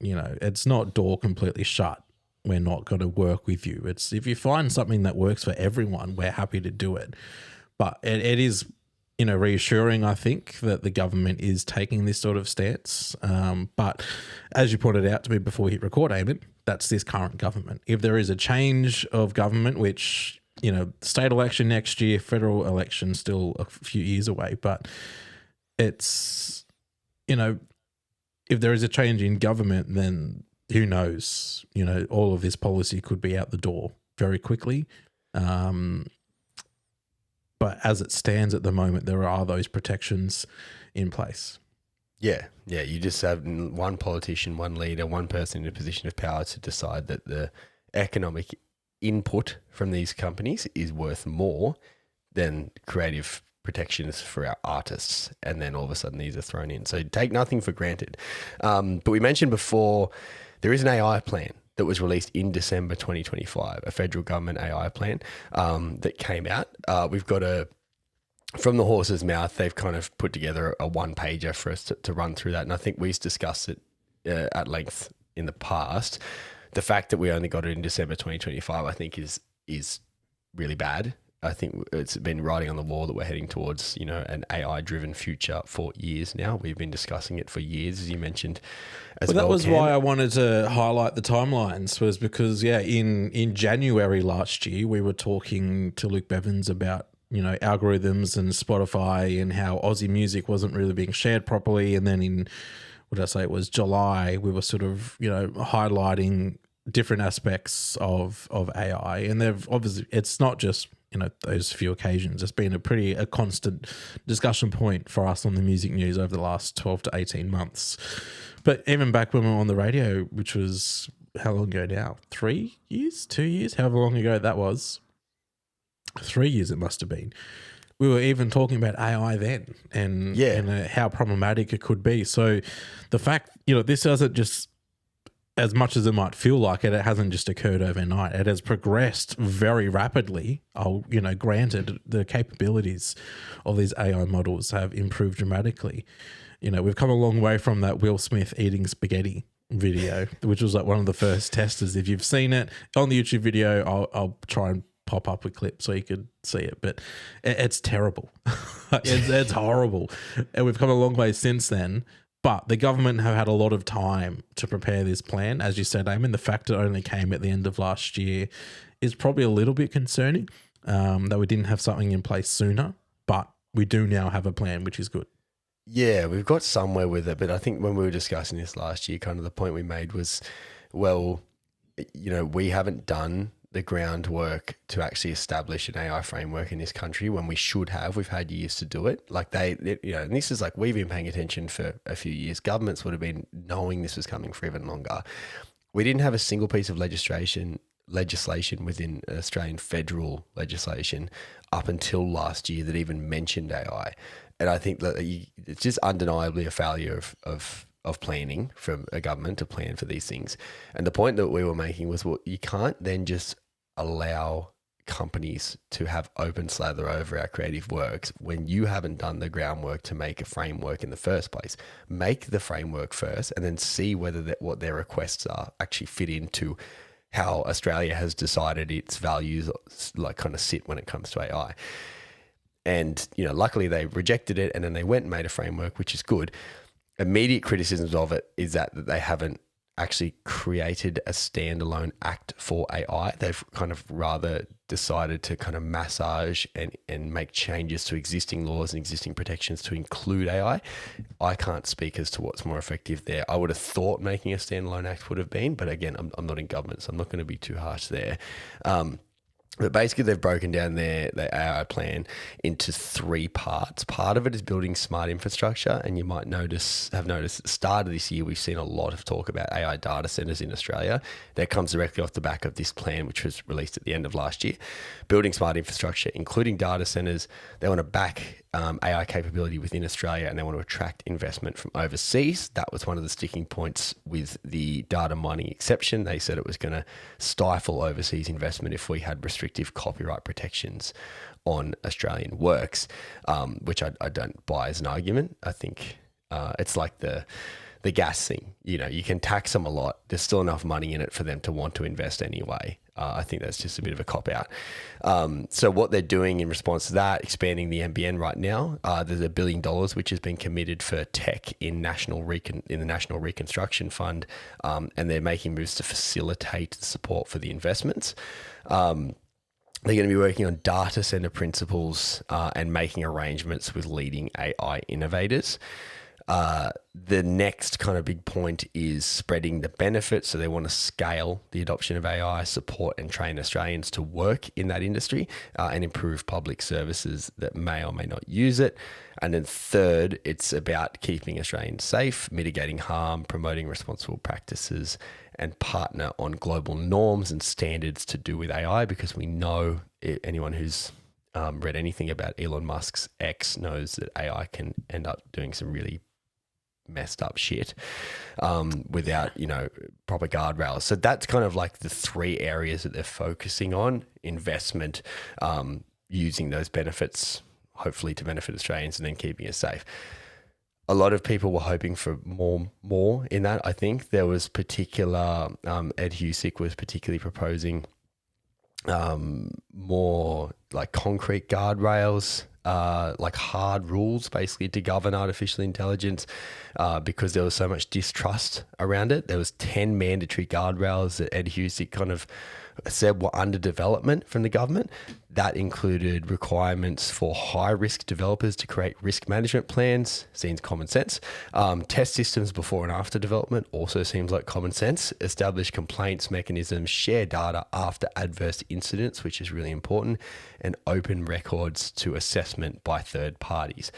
it's not door completely shut. We're not going to work with you. It's if you find something that works for everyone, we're happy to do it. But it is reassuring, I think, that the government is taking this sort of stance. But as you pointed out to me before we hit record, Eamon, that's this current government. If there is a change of government, which, state election next year, federal election still a few years away, but it's, if there is a change in government, then who knows, all of this policy could be out the door very quickly. But as it stands at the moment, there are those protections in place. Yeah. You just have one politician, one leader, one person in a position of power to decide that the economic input from these companies is worth more than creative protections for our artists. And then all of a sudden these are thrown in. So take nothing for granted. But we mentioned before, there is an AI plan that was released in December 2025, a federal government AI plan that came out. We've got from the horse's mouth, they've kind of put together a one-pager for us to run through that. And I think we've discussed it at length in the past. The fact that we only got it in December 2025, I think is really bad. I think it's been writing on the wall that we're heading towards, an AI-driven future for years now. We've been discussing it for years, as you mentioned. That was why I wanted to highlight the timelines, was because, in January last year, we were talking to Luke Bevins about, algorithms and Spotify and how Aussie music wasn't really being shared properly. And then it was July, we were sort of, highlighting different aspects of AI. And they've obviously, it's not just, those few occasions. It's been a constant discussion point for us on the music news over the last 12 to 18 months. But even back when we were on the radio, which was how long ago now? 3 years? 2 years? However long ago that was. 3 years it must have been. We were even talking about AI then and how problematic it could be. So the fact, this doesn't just, as much as it might feel like it hasn't just occurred overnight. It has progressed very rapidly. Granted, the capabilities of these AI models have improved dramatically. We've come a long way from that Will Smith eating spaghetti video, which was like one of the first testers. If you've seen it on the YouTube video, I'll try and pop up a clip so you could see it. But it's terrible. It's horrible. And we've come a long way since then. But the government have had a lot of time to prepare this plan. As you said, Eamon, the fact it only came at the end of last year is probably a little bit concerning, that we didn't have something in place sooner. But we do now have a plan, which is good. Yeah, we've got somewhere with it. But I think when we were discussing this last year, kind of the point we made was, well, we haven't done the groundwork to actually establish an AI framework in this country when we should have. We've had years to do it. Like and this is like, we've been paying attention for a few years. Governments would have been knowing this was coming for even longer. We didn't have a single piece of legislation legislation within Australian federal legislation up until last year that even mentioned AI. And I think that it's just undeniably a failure of planning from a government to plan for these things. And the point that we were making was, well, you can't then just allow companies to have open slather over our creative works when you haven't done the groundwork to make a framework in the first place. Make the framework first and then see whether what their requests are actually fit into how Australia has decided its values like kind of sit when it comes to AI. And, luckily they rejected it and then they went and made a framework, which is good. Immediate criticisms of it is that they haven't actually created a standalone act for AI. They've kind of rather decided to kind of massage and make changes to existing laws and existing protections to include AI. I can't speak as to what's more effective there. I would have thought making a standalone act would have been, but again, I'm not in government, so I'm not going to be too harsh there. But basically, they've broken down their AI plan into 3 parts. Part of it is building smart infrastructure, and you might have noticed at the start of this year, we've seen a lot of talk about AI data centers in Australia. That comes directly off the back of this plan, which was released at the end of last year. Building smart infrastructure, including data centers. They want to back AI capability within Australia, and they want to attract investment from overseas. That was one of the sticking points with the data mining exception. They said it was going to stifle overseas investment if we had restrictive copyright protections on Australian works, which I don't buy as an argument. I think it's like the gas thing. You can tax them a lot. There's still enough money in it for them to want to invest anyway. I think that's just a bit of a cop-out. So what they're doing in response to that, expanding the NBN right now, there's $1 billion which has been committed for tech in the National Reconstruction Fund, and they're making moves to facilitate the support for the investments. They're going to be working on data center principles and making arrangements with leading AI innovators. The next kind of big point is spreading the benefits. So they want to scale the adoption of AI, support and train Australians to work in that industry and improve public services that may or may not use it. And then third, it's about keeping Australians safe, mitigating harm, promoting responsible practices, and partner on global norms and standards to do with AI, because we know anyone who's read anything about Elon Musk's X knows that AI can end up doing some really messed up shit without proper guardrails. So that's kind of like the 3 areas that they're focusing on: investment, using those benefits hopefully to benefit Australians, and then keeping us safe. A lot of people were hoping for more in that. I think there was particular Ed Husick was particularly proposing more like concrete guardrails, like hard rules basically to govern artificial intelligence, because there was so much distrust around it. There was 10 mandatory guardrails that Ed Husick kind of said were under development from the government. That included requirements for high-risk developers to create risk management plans. Seems common sense. Test systems before and after development also seems like common sense. Establish complaints mechanisms, share data after adverse incidents, which is really important, and open records to assessment by third parties.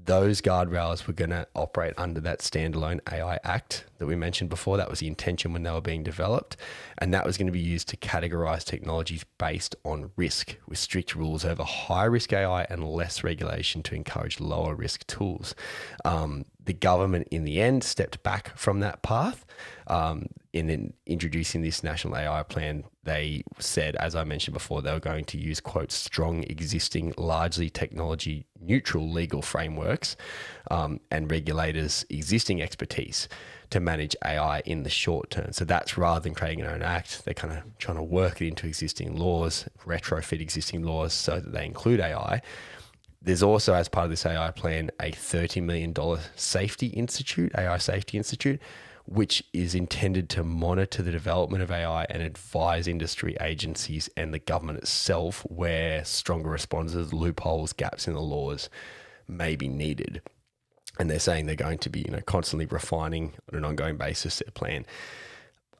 Those guardrails were going to operate under that standalone AI Act that we mentioned before. That was the intention when they were being developed. And that was going to be used to categorize technologies based on risk, with strict rules over high risk AI and less regulation to encourage lower risk tools. The government in the end stepped back from that path. In introducing this national AI plan, they said, as I mentioned before, they were going to use, quote, strong existing, largely technology neutral legal frameworks and regulators' existing expertise to manage AI in the short term. So that's rather than creating an own act, they're kind of trying to work it into existing laws, retrofit existing laws so that they include AI. There's also, as part of this AI plan, a $30 million safety institute, AI Safety Institute, which is intended to monitor the development of AI and advise industry agencies and the government itself where stronger responses, loopholes, gaps in the laws may be needed. And they're saying they're going to be, constantly refining on an ongoing basis their plan.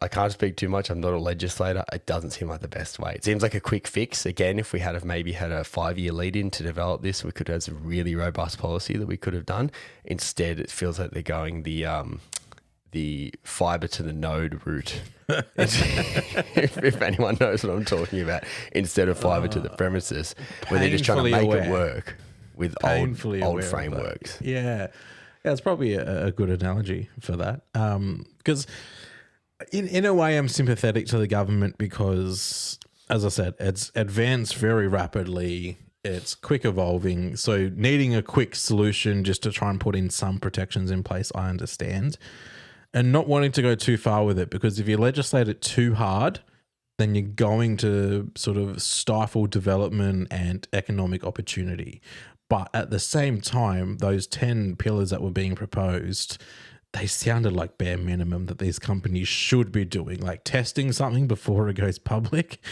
I can't speak too much. I'm not a legislator. It doesn't seem like the best way. It seems like a quick fix. Again, if we had maybe had a 5-year lead in to develop this, we could have some really robust policy that we could have done. Instead, it feels like they're going the the fiber to the node route. if anyone knows what I'm talking about, instead of fiber to the premises, where they're just trying to make it work with old frameworks. Yeah, it's probably a good analogy for that. Because in a way, I'm sympathetic to the government because, as I said, it's advanced very rapidly. It's quick evolving. So needing a quick solution just to try and put in some protections in place, I understand. And not wanting to go too far with it, because if you legislate it too hard, then you're going to sort of stifle development and economic opportunity. But at the same time, those 10 pillars that were being proposed, they sounded like bare minimum that these companies should be doing, like testing something before it goes public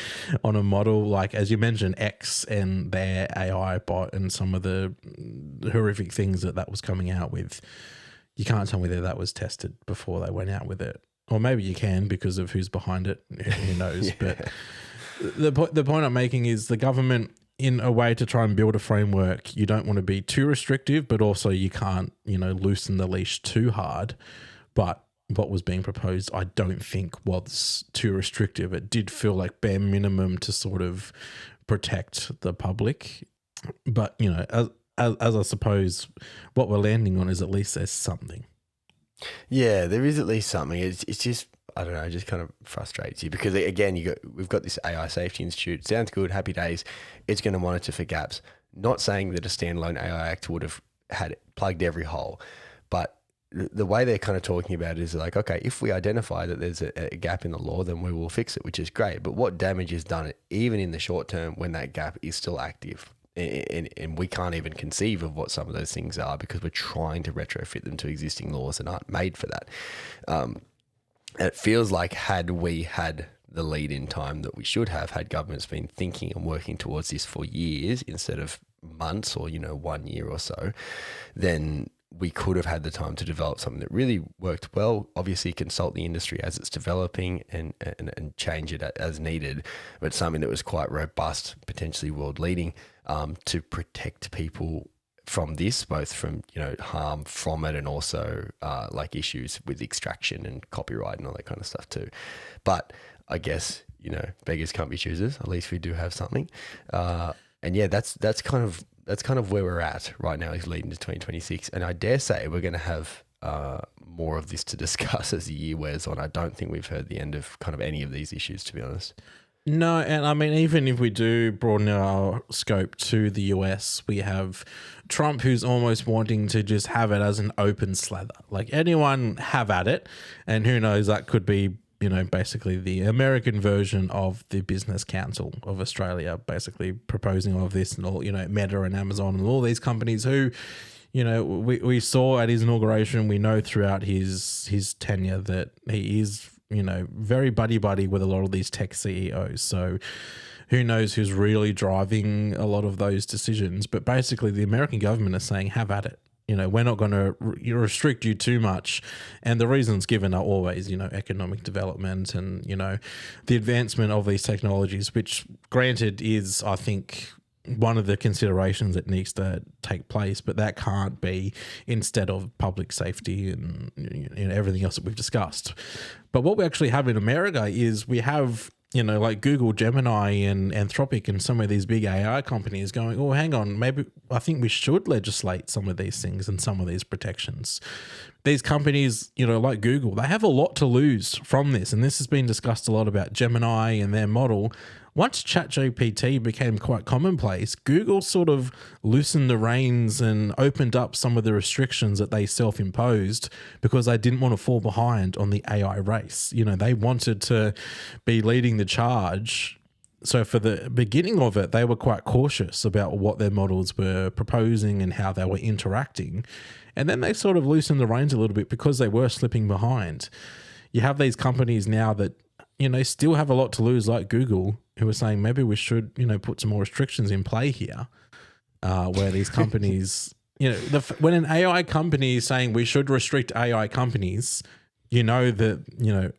on a model like, as you mentioned, X and their AI bot and some of the horrific things that was coming out with. You can't tell me that was tested before they went out with it. Or maybe you can because of who's behind it. Who knows? Yeah. But the point I'm making is the government, in a way to try and build a framework, you don't want to be too restrictive, but also you can't, loosen the leash too hard. But what was being proposed, I don't think was too restrictive. It did feel like bare minimum to sort of protect the public. But, as I suppose what we're landing on is at least there's something. Yeah, there is at least something. It's just, I don't know, it just kind of frustrates you because, again, we've got this AI Safety Institute. Sounds good, happy days. It's going to monitor for gaps. Not saying that a standalone AI Act would have had plugged every hole, but the way they're kind of talking about it is like, okay, if we identify that there's a gap in the law, then we will fix it, which is great. But what damage is done, even in the short term, when that gap is still active? And we can't even conceive of what some of those things are because we're trying to retrofit them to existing laws that aren't made for that. It feels like had we had the lead in time that we should have, had governments been thinking and working towards this for years instead of months or, 1 year or so, then we could have had the time to develop something that really worked well. Obviously, consult the industry as it's developing and change it as needed, but something that was quite robust, potentially world leading, to protect people from this, both from harm from it and also like issues with extraction and copyright and all that kind of stuff too. But I guess beggars can't be choosers. At least we do have something, and yeah, that's kind of where we're at right now, is leading to 2026. And I dare say we're going to have more of this to discuss as the year wears on. I don't think we've heard the end of kind of any of these issues, to be honest. No, and I mean, even if we do broaden our scope to the US, we have Trump, who's almost wanting to just have it as an open slather. Like, anyone have at it. And who knows, that could be, basically the American version of the Business Council of Australia, basically proposing all of this and all, Meta and Amazon and all these companies who, we saw at his inauguration, we know throughout his tenure that he is, very buddy-buddy with a lot of these tech CEOs. So who knows who's really driving a lot of those decisions. But basically the American government is saying, have at it. We're not going to restrict you too much. And the reasons given are always, economic development and, the advancement of these technologies, which granted is, I think, one of the considerations that needs to take place, but that can't be instead of public safety and everything else that we've discussed. But what we actually have in America is we have, like Google, Gemini and Anthropic and some of these big AI companies going, oh, hang on, maybe I think we should legislate some of these things and some of these protections. These companies, like Google, they have a lot to lose from this. And this has been discussed a lot about Gemini and their model. Once ChatGPT became quite commonplace, Google sort of loosened the reins and opened up some of the restrictions that they self-imposed because they didn't want to fall behind on the AI race. They wanted to be leading the charge. So for the beginning of it, they were quite cautious about what their models were proposing and how they were interacting. And then they sort of loosened the reins a little bit because they were slipping behind. You have these companies now that, still have a lot to lose, like Google, who are saying maybe we should, put some more restrictions in play here, where these companies, when an AI company is saying we should restrict AI companies, that,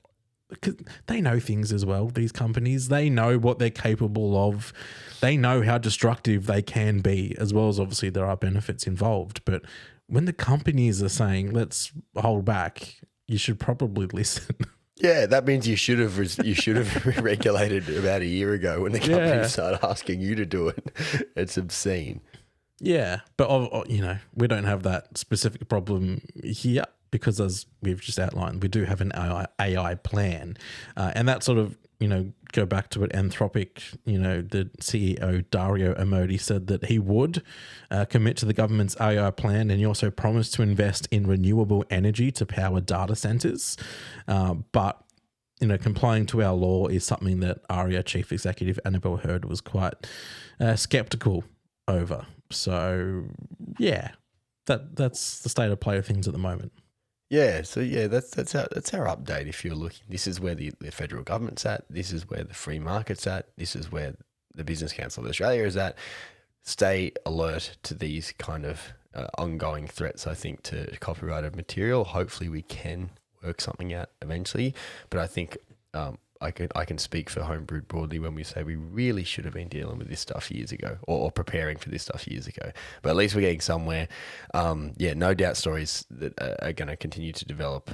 because they know things as well, these companies. They know what they're capable of. They know how destructive they can be, as well as obviously there are benefits involved. But when the companies are saying, let's hold back, you should probably listen. Yeah, that means you should have regulated about a year ago when the company started asking you to do it. It's obscene. Yeah, but we don't have that specific problem here because, as we've just outlined, we do have an AI plan, and that sort of go back to what Anthropic, the CEO Dario Amodi said that he would commit to the government's AI plan, and he also promised to invest in renewable energy to power data centers. But complying to our law is something that ARIA Chief Executive Annabelle Hurd was quite skeptical over. So yeah, that's the state of play of things at the moment. Yeah, so that's our update. If you're looking, this is where the federal government's at. This is where the free market's at. This is where the Business Council of Australia is at. Stay alert to these kind of ongoing threats, I think, to copyrighted material. Hopefully we can work something out eventually. But I think I can speak for Homebrewed broadly when we say we really should have been dealing with this stuff years ago or preparing for this stuff years ago. But at least we're getting somewhere. No doubt stories that are going to continue to develop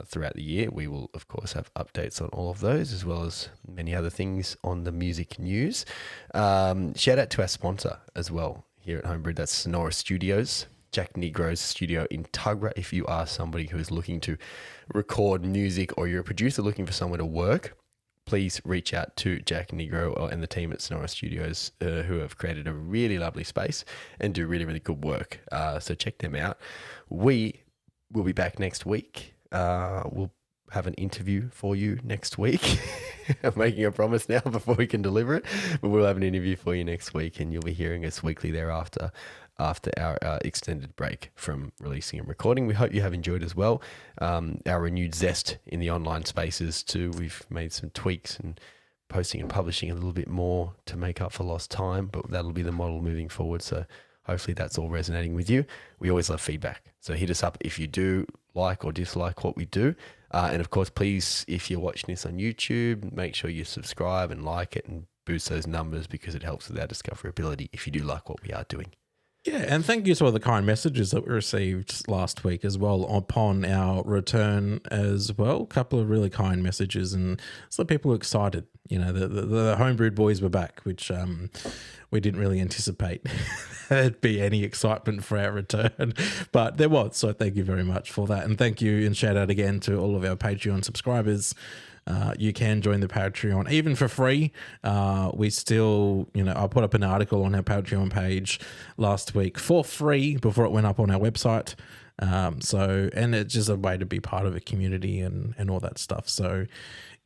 throughout the year. We will, of course, have updates on all of those as well as many other things on the music news. Shout out to our sponsor as well here at Homebrewed. That's Sonora Studios. Jack Negro's studio in Tuggerah. If you are somebody who is looking to record music or you're a producer looking for somewhere to work, please reach out to Jack Negro and the team at Sonora Studios who have created a really lovely space and do really, really good work. So check them out. We will be back next week. We'll have an interview for you next week. I'm making a promise now before we can deliver it, but we'll have an interview for you next week and you'll be hearing us weekly thereafter after our extended break from releasing and recording. We hope you have enjoyed as well. Our renewed zest in the online spaces too. We've made some tweaks and posting and publishing a little bit more to make up for lost time, but that'll be the model moving forward. So hopefully that's all resonating with you. We always love feedback. So hit us up if you do like or dislike what we do. And of course, please, if you're watching this on YouTube, make sure you subscribe and like it and boost those numbers because it helps with our discoverability if you do like what we are doing. Yeah, and thank you to all the kind messages that we received last week as well upon our return as well. A couple of really kind messages, and some people are excited. The Homebrewed boys were back, which we didn't really anticipate there'd be any excitement for our return, but there was. So thank you very much for that, and thank you and shout out again to all of our Patreon subscribers. You can join the Patreon even for free. We still, I put up an article on our Patreon page last week for free before it went up on our website. And it's just a way to be part of a community and all that stuff. So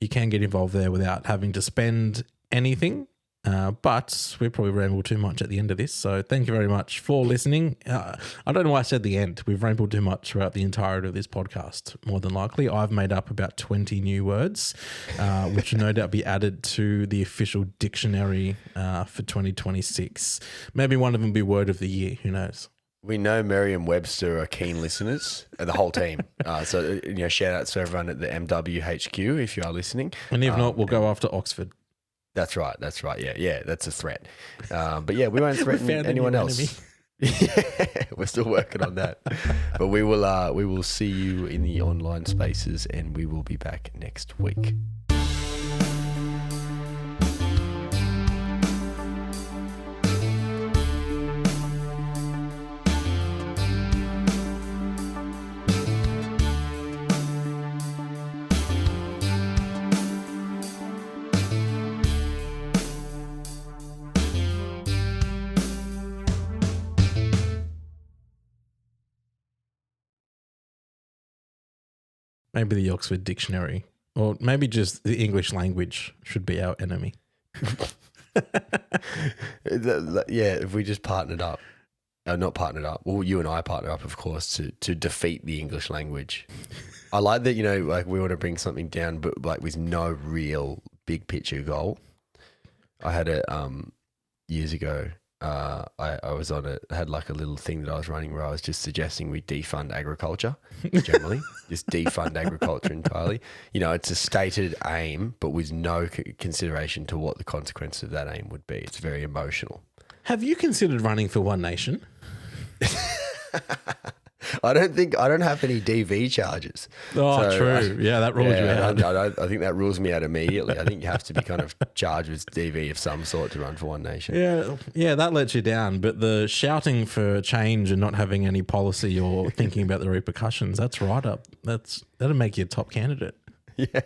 you can get involved there without having to spend anything. But we probably rambled too much at the end of this. So thank you very much for listening. I don't know why I said the end. We've rambled too much throughout the entirety of this podcast, more than likely. I've made up about 20 new words, which will no doubt be added to the official dictionary for 2026. Maybe one of them will be word of the year. Who knows? We know Merriam-Webster are keen listeners, the whole team. So shout out to everyone at the MWHQ if you are listening. And if not, we'll go after Oxford. That's right. Yeah, that's a threat. But yeah, we won't threaten anyone else. Yeah, we're still working on that. But we will see you in the online spaces, and we will be back next week. Maybe the Oxford Dictionary, or maybe just the English language should be our enemy. Yeah, if we just partnered up, not partnered up. Well, you and I partner up, of course, to defeat the English language. I like that, we want to bring something down, but with no real big picture goal. I had it years ago. I was on it, had a little thing that I was running where I was just suggesting we defund agriculture generally, just defund agriculture entirely. It's a stated aim, but with no consideration to what the consequence of that aim would be. It's very emotional. Have you considered running for One Nation? I don't have any DV charges. Oh, So, true. Yeah, that rules you out. I think that rules me out immediately. I think you have to be kind of charged with DV of some sort to run for One Nation. Yeah, that lets you down. But the shouting for change and not having any policy or thinking about the repercussions, that's right up. That'll make you a top candidate. Yeah.